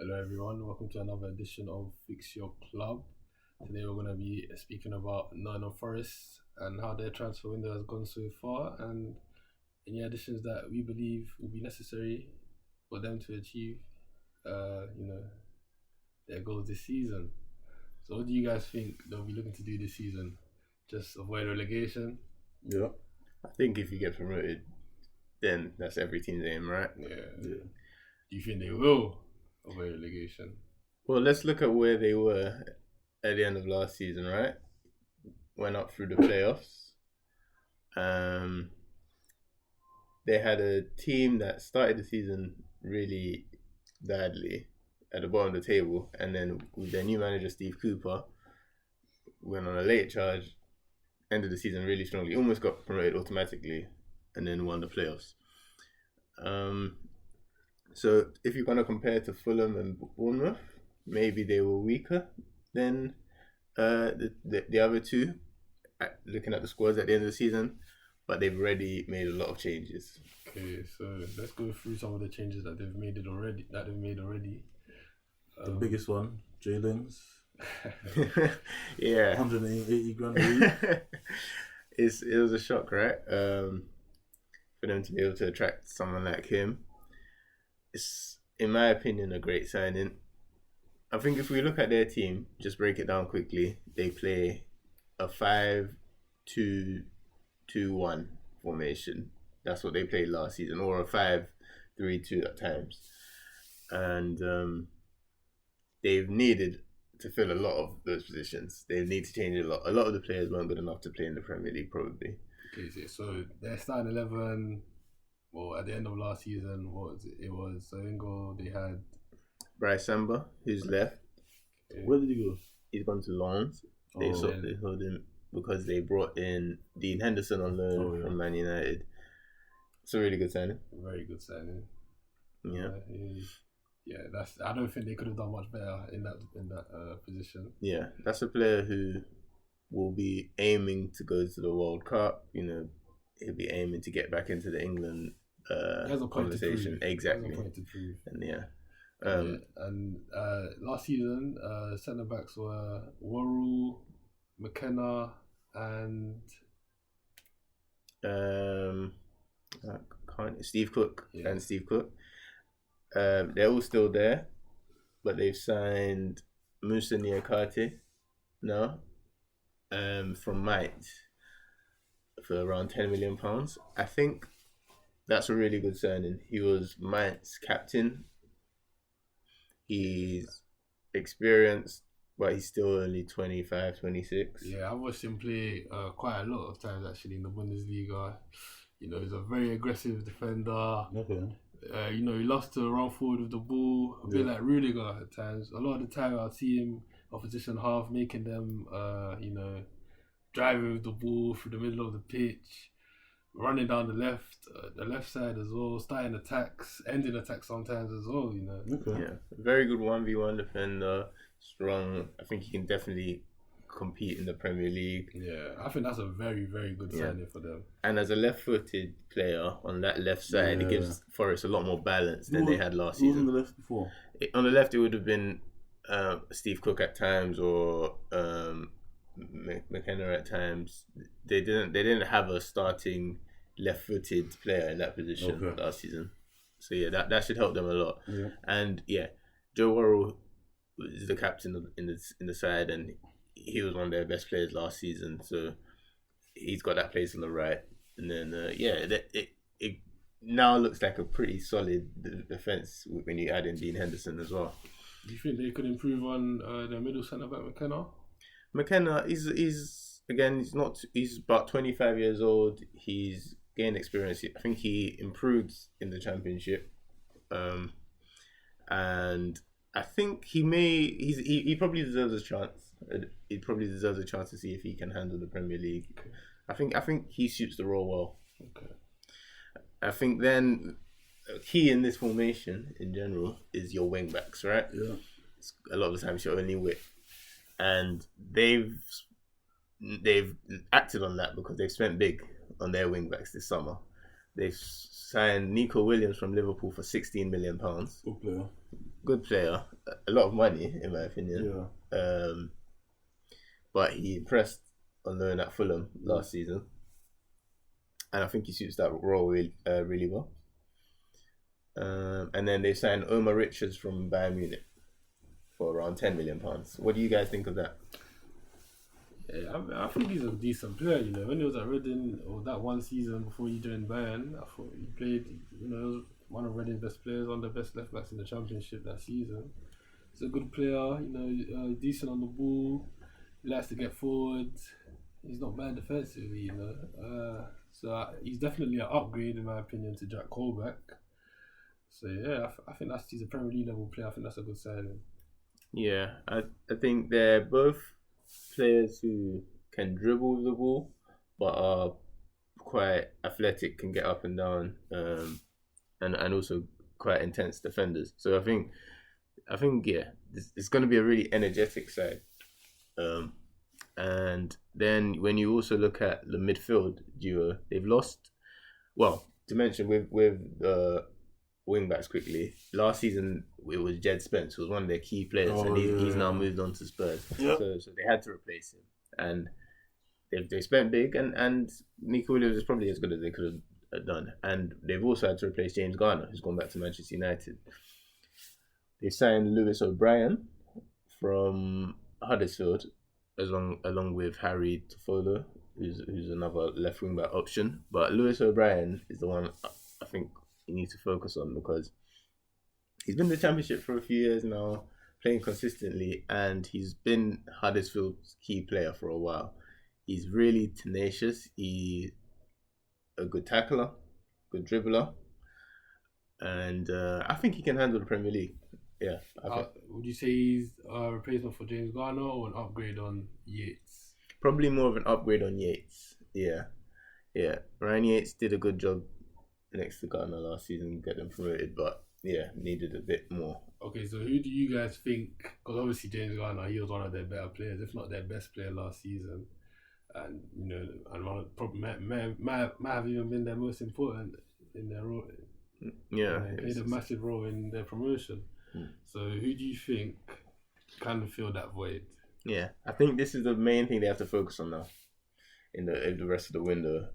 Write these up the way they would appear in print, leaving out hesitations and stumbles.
Hello everyone, welcome to another edition of Fix Your Club. Today we're going to be speaking about Nottingham Forest and how their transfer window has gone so far and any additions that we believe will be necessary for them to achieve, their goals this season. So what do you guys think they'll be looking to do this season? Just avoid relegation? Yeah. I think if you get promoted, then that's every team's aim, right? Yeah. Do you think they will avoid relegation? Well, let's look at where they were at the end of last season, right? Went up through the playoffs. They had a team that started the season really badly at the bottom of the table, and then with their new manager Steve Cooper, went on a late charge, ended the season really strongly, almost got promoted automatically, and then won the playoffs. So if you're going to compare to Fulham and Bournemouth, maybe they were weaker than the other two, looking at the squads at the end of the season, but they've already made a lot of changes. Okay, so let's go through some of the changes that they've made already. The biggest one, Jay Lings. Yeah. 180 grand a week. It was a shock, right? For them to be able to attract someone like him. It's, in my opinion, a great signing. I think if we look at their team, just break it down quickly, they play a 5-2-2-1 formation. That's what they played last season, or a 5-3-2 at times. And they've needed to fill a lot of those positions. They need to change a lot. A lot of the players weren't good enough to play in the Premier League, probably. Okay, so their starting 11, well, at the end of last season, what was it? It was Lingard, they had Bryce Samba, who's left. Okay. Where did he go? He's gone to Lens. They sold him because they brought in Dean Henderson on loan from Man United. It's a really good signing. Very good signing. Yeah. I don't think they could have done much better in that position. Yeah, that's a player who will be aiming to go to the World Cup. You know, he'll be aiming to get back into the England he has a point conversation. to prove. Exactly. He has a point to prove. And Last season, centre backs were Worrell, McKenna, and Steve Cook. They're all still there, but they've signed Musa Niakate now from Mainz for around £10 million. I think that's a really good signing. He was Mainz captain. He's experienced, but he's still only 25, 26. Yeah, I've watched him play quite a lot of times actually in the Bundesliga. You know, he's a very aggressive defender. Okay. He loves to run forward with the ball, a bit like Rudiger at times. A lot of the time I'll see him opposition half, making them, driving with the ball through the middle of the pitch, running down the left side as well, starting attacks, ending attacks sometimes as well, Okay. Yeah, very good 1v1 defender, strong. I think he can definitely compete in the Premier League. Yeah, I think that's a very, very good signing for them. And as a left-footed player on that left side, it gives Forest a lot more balance than they had last season. Who was on the left before? On the left, it would have been Steve Cook at times or McKenna at times. They didn't have a starting left-footed player in that position last season. So yeah, that should help them a lot. Yeah. And yeah, Joe Worrell is the captain in the side, and he was one of their best players last season. So he's got that place on the right. And then it now looks like a pretty solid defense when you add in Dean Henderson as well. Do you think they could improve on their middle centre back McKenna? McKenna, he's about 25 years old. He's gained experience. I think he improved in the Championship, and I think he probably deserves a chance. He probably deserves a chance to see if he can handle the Premier League. Okay. I think he suits the role well. Okay. I think then key in this formation in general is your wing backs, right? Yeah. A lot of the time it's your only width. And they've acted on that because they've spent big on their wing backs this summer. They've signed Nico Williams from Liverpool for £16 million. Good player. good player, a lot of money in my opinion. Yeah. But he impressed on loan at Fulham last season, and I think he suits that role really well. And then they signed Omar Richards from Bayern Munich for around £10 million. What do you guys think of that? Yeah, I think he's a decent player. You know, when he was at Reading or that one season before he joined Bayern, I thought he played. You know, he was one of Reading's best players, one of the best left backs in the Championship that season. He's a good player. You know, decent on the ball. He likes to get forward. He's not bad defensively. You know, he's definitely an upgrade in my opinion to Jack Colback. So yeah, I think he's a Premier League level player. I think that's a good signing. Yeah, I think they're both players who can dribble with the ball, but are quite athletic, can get up and down, and also quite intense defenders. So I think yeah, it's going to be a really energetic side. And then when you also look at the midfield duo, they've lost. Well, to mention with wing backs quickly. Last season it was Jed Spence, who was one of their key players, and he's now moved on to Spurs. Yep. So they had to replace him, and they spent big, and Nico Williams is probably as good as they could have done, and they've also had to replace James Garner, who's gone back to Manchester United. They signed Lewis O'Brien from Huddersfield, along with Harry Toffolo, who's another left wing back option. But Lewis O'Brien is the one I think you need to focus on, because he's been in the Championship for a few years now, playing consistently, and he's been Huddersfield's key player for a while. He's really tenacious. He's a good tackler, good dribbler, and I think he can handle the Premier League. Yeah. Would you say he's a replacement for James Garner or an upgrade on Yates? Probably more of an upgrade on Yates. Yeah. Ryan Yates did a good job next to Garner last season, get them promoted, but yeah, needed a bit more. Okay, so who do you guys think? Because obviously James Garner, he was one of their better players, if not their best player last season, and you know, and one of probably might have even been their most important in their role. Yeah, played a massive role in their promotion. So who do you think can fill that void? Yeah, I think this is the main thing they have to focus on now in the rest of the window.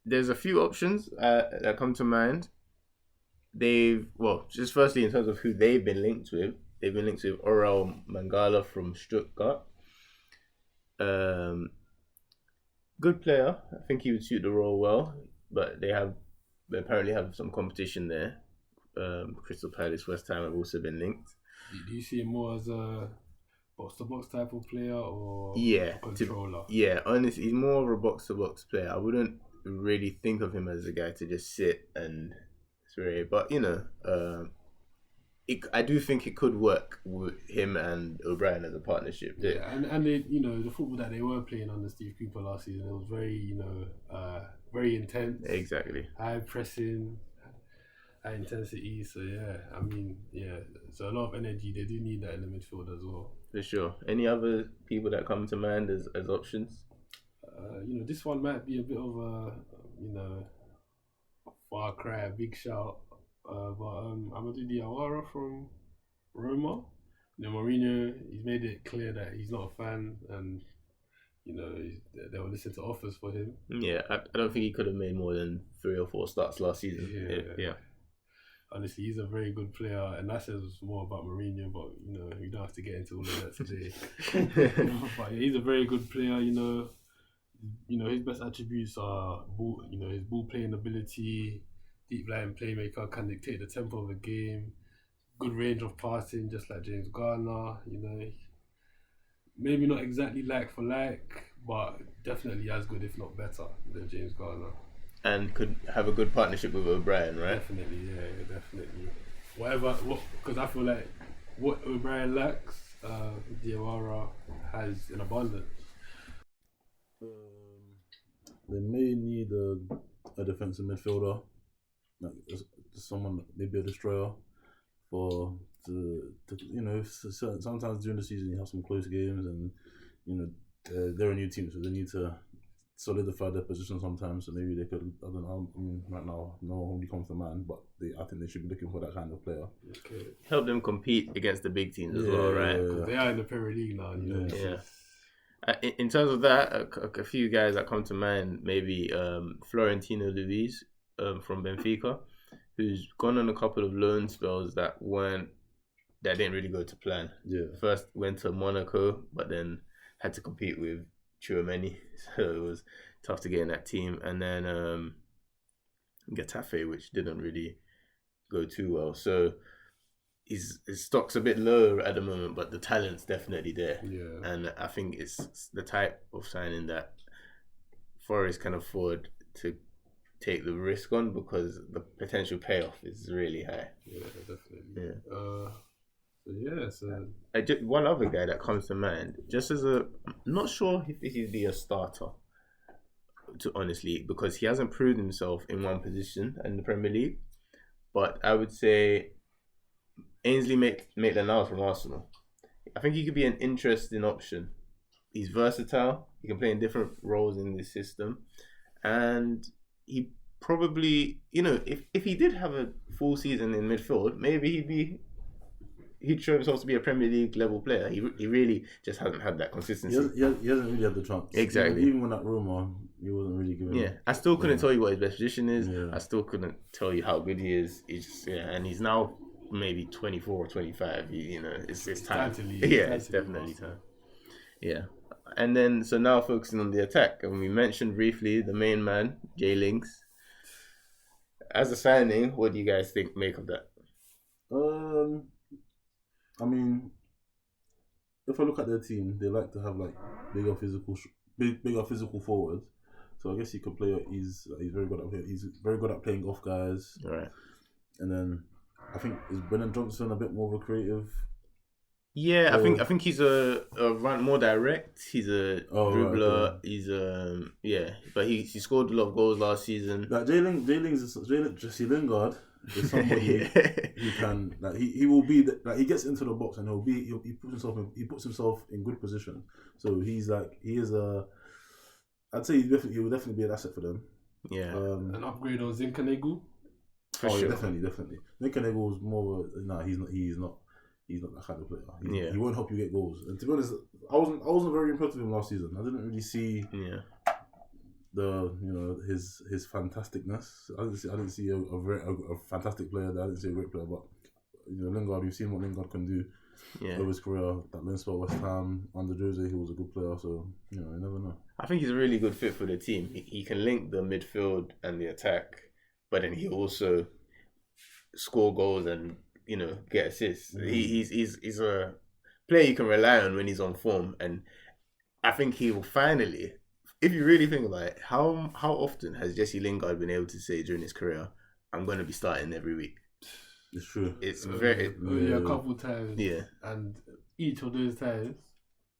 There's a few options that come to mind. Just firstly in terms of who they've been linked with Orel Mangala from Stuttgart. Good player. I think he would suit the role well, but they apparently have some competition there. Crystal Palace, West Ham have also been linked. Do you see him more as a box-to-box type of player or controller? Honestly, he's more of a box-to-box player. I wouldn't really think of him as a guy to just sit and spray, but you know, I do think it could work with him and O'Brien as a partnership. Yeah, and they, you know, the football that they were playing under Steve Cooper last season, it was very, very intense. Exactly. High pressing, high intensity. So so a lot of energy. They do need that in the midfield as well. For sure. Any other people that come to mind as options? This one might be a bit of a far cry, a big shout. But Amadou Diawara from Roma. Mourinho, he's made it clear that he's not a fan, and they will listen to offers for him. Yeah, I don't think he could have made more than 3 or 4 starts last season. Yeah. Honestly, he's a very good player, and that says more about Mourinho. But we don't have to get into all of that today. But he's a very good player. His best attributes are his ball playing ability, deep line playmaker, can dictate the tempo of the game, good range of passing, just like James Garner. Maybe not exactly like for like, but definitely as good, if not better, than James Garner. And could have a good partnership with O'Brien, right? Definitely, yeah, definitely. Because I feel like what O'Brien lacks, Diawara has in abundance. They may need a defensive midfielder, like someone, maybe a destroyer, sometimes during the season you have some close games, and they're a new team, so they need to solidify their position sometimes. So maybe they could. I don't know. I mean, right now, no one really comes to mind, but I think they should be looking for that kind of player. Okay. Help them compete against the big teams as well, right? Because they are in the Premier League now. You know, In terms of that, a few guys that come to mind, maybe Florentino Luis from Benfica, who's gone on a couple of loan spells that didn't really go to plan. Yeah. First went to Monaco, but then had to compete with Tchouaméni, so it was tough to get in that team. And then Getafe, which didn't really go too well. So his stock's a bit low at the moment, but the talent's definitely there. Yeah. And I think it's the type of signing that Forest can afford to take the risk on because the potential payoff is really high. Yeah, definitely. Yeah. So one other guy that comes to mind, just as I'm not sure if he'd be a starter, to honestly, because he hasn't proved himself in one position in the Premier League. But I would say Ainsley Maitland-Niles from Arsenal. I think he could be an interesting option. He's versatile. He can play in different roles in this system, and he probably, if he did have a full season in midfield, maybe he'd show himself to be a Premier League level player. He really just hasn't had that consistency. He hasn't really had the chance. Exactly. Even when that rumour, he wasn't really given. Yeah, I still couldn't tell you what his best position is. Yeah. I still couldn't tell you how good he is. And he's now maybe 24 or 25. It's time to leave. Yeah, it's definitely time. Yeah. And then, so now focusing on the attack, and we mentioned briefly the main man, Jay Links. As a signing, what do you guys make of that? I mean, if I look at their team, they like to have like bigger physical forwards. So I guess he could play. He's very good at playing. He's very good at playing off guys. All right. And then I think is Brennan Johnson a bit more of a creative. Yeah, I think he's a run more direct. He's a dribbler. Right, okay. He's but he scored a lot of goals last season. Like Jesse Lingard is somebody who can he will be he gets into the box and he puts himself in good position. So I'd say he will definitely be an asset for them. Yeah, an upgrade on Zinchenko. For sure. Definitely. Zinchenko was more. He's not that kind of player. He won't help you get goals. And to be honest, I wasn't very impressed with him last season. I didn't really see his fantasticness. I didn't see a fantastic player there. I didn't see a great player, but Lingard, we've seen what Lingard can do over his career. That loan spell West Ham under Jose, he was a good player. So you never know. I think he's a really good fit for the team. He can link the midfield and the attack, but then he also score goals and get assists. He's a player you can rely on when he's on form, and I think he will finally. If you really think about it, how often has Jesse Lingard been able to say during his career, "I'm going to be starting every week"? It's true. It's a couple times. Yeah, and each of those times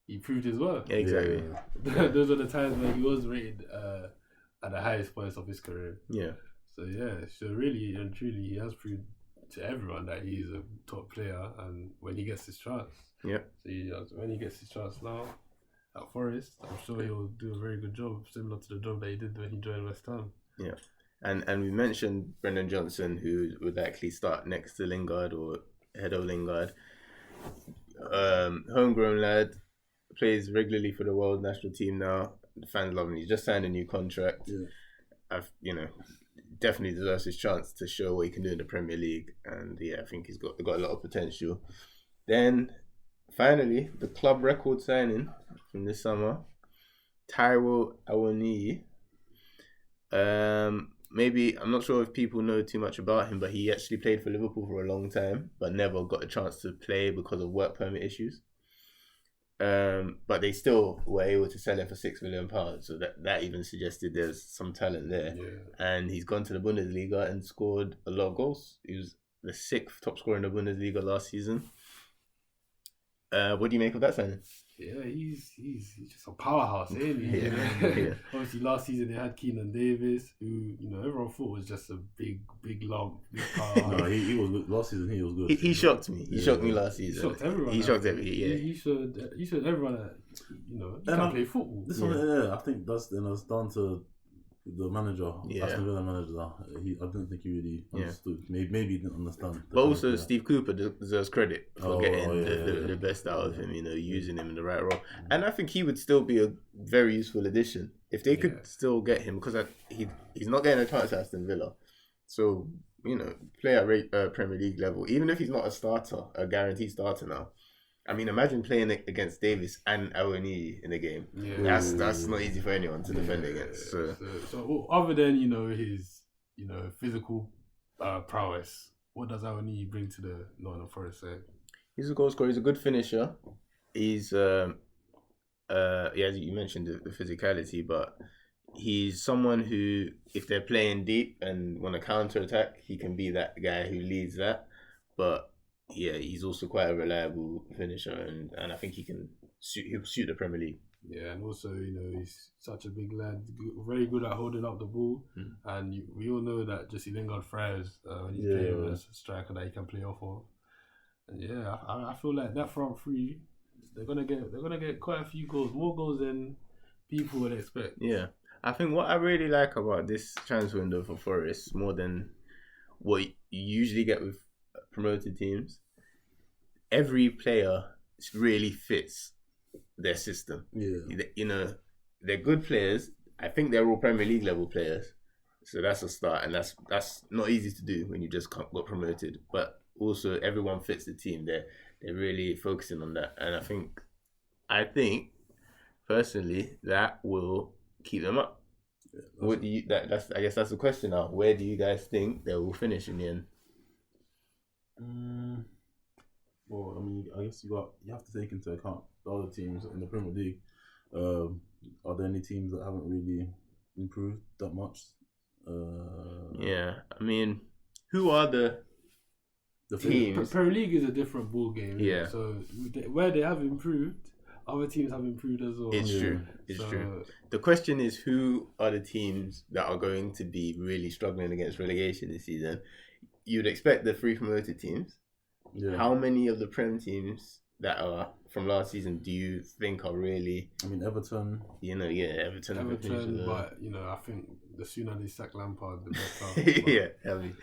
he proved his worth. Exactly. Yeah. Those are the times when he was rated at the highest points of his career. Yeah. So really and truly, he has proved to everyone that he's a top player, and when he gets his chance. Yeah. So when he gets his chance now at Forest, I'm sure he'll do a very good job, similar to the job that he did when he joined West Ham. Yeah. And we mentioned Brendan Johnson, who would likely start next to Lingard or ahead of Lingard. Homegrown lad, plays regularly for the world national team now. The fans love him. He's just signed a new contract. Yeah. Definitely deserves his chance to show what he can do in the Premier League, and I think he's got a lot of potential. Then finally, the club record signing from this summer, Taiwo Awoniyi. Maybe I'm not sure if people know too much about him, but he actually played for Liverpool for a long time, but never got a chance to play because of work permit issues. But they still were able to sell him for £6 million, so that even suggested there's some talent there. Yeah. And he's gone to the Bundesliga and scored a lot of goals. He was the 6th top scorer in the Bundesliga last season. What do you make of that signing? Yeah, he's just a powerhouse, isn't he? Yeah. Obviously, last season they had Keenan Davis, who everyone thought was just a big lump, big power. No, he was good. Last season he was good. He shocked me. He shocked me last season. He shocked everyone. He shocked everyone. Yeah. He showed everyone that you can play football. This one, I think that's it's down to the manager, Aston Villa manager. I didn't think he really understood. Maybe he didn't understand. But also, Steve Cooper deserves credit for getting the best out of him. Using him in the right role, and I think he would still be a very useful addition if they could still get him, because he's not getting a chance at Aston Villa. So play at Premier League level, even if he's not a starter, a guaranteed starter now. I mean, imagine playing against Davis and Awoniyi in a game. Yeah. That's not easy for anyone to defend against. So other than his physical prowess, what does Awoniyi bring to the Nottingham Forest side? He's a goal scorer. He's a good finisher. He's as you mentioned the physicality, but he's someone who, if they're playing deep and want to counter attack, he can be that guy who leads that. But he's also quite a reliable finisher, and I think he'll suit the Premier League. Yeah, and also he's such a big lad, very good at holding up the ball, and we all know that Jesse Lingard thrives when he's playing as a striker that he can play off of. And I feel like that front three, they're gonna get quite a few goals, more goals than people would expect. Yeah, I think what I really like about this transfer window for Forest, more than what you usually get with promoted teams, every player really fits their system. They're good players. I think they're all Premier League level players, so that's a start, and that's not easy to do when you just got promoted. But also, everyone fits the team. They're really focusing on that, and I think personally that will keep them up. What do you? I guess that's the question now. Where do you guys think they will finish in the end? Well, I mean, I guess you have to take into account the other teams in the Premier League. Are there any teams that haven't really improved that much? I mean, who are the teams? Premier League is a different ball game. Yeah. So where they have improved, other teams have improved as well. It's true. It's true. The question is, who are the teams that are going to be really struggling against relegation this season? You'd expect the 3 promoted teams. Yeah. How many of the Prem teams that are from last season do you think are really? I mean, Everton. Everton, but I think the sooner they sack Lampard, the better.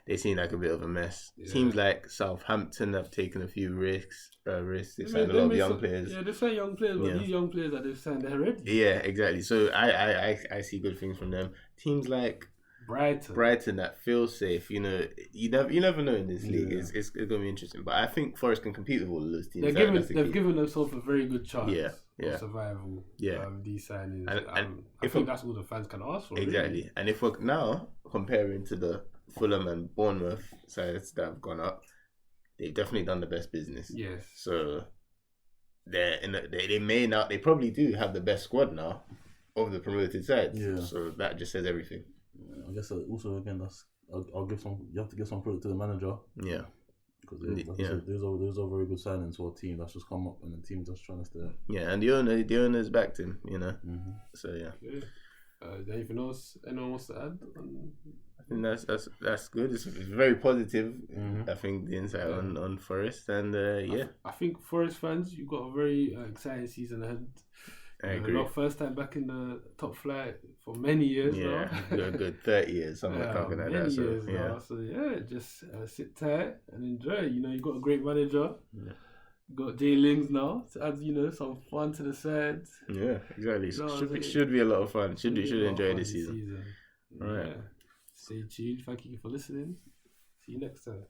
They seem like a bit of a mess. Yeah. Teams like Southampton have taken a few risks. They've signed a lot of young players. Yeah, they've signed young players, but these young players that they've signed, they're ready. Yeah, exactly. So I see good things from them. Teams like Brighton that feels safe. You never know in this league. It's going to be interesting. But I think Forest can compete with all of those teams. They've given themselves a very good chance of survival. These signings. And I think that's all the fans can ask for. Exactly. Really. And if we're now comparing to the Fulham and Bournemouth sides that have gone up, they've definitely done the best business. Yes. So they probably do have the best squad now of the promoted sides. Yeah. So that just says everything. I guess also again I'll give some. You have to give some credit to the manager. Yeah, because those are very good signings for a team that's just come up and the team just trying to stay. Yeah, and the owner's backed him. So yeah. Is there anything else anyone wants to add? I think that's good. It's very positive. I think the insight on Forest and I think Forest fans, you've got a very exciting season ahead. I agree. Not first time back in the top flight for many years now. A good 30 years, something like that. Many years now. So just sit tight and enjoy. You got a great manager. Yeah. You got Jay Lings now to add some fun to the side. Yeah, exactly. Should be a lot of fun. Should enjoy this season. All right. Stay tuned. Thank you for listening. See you next time.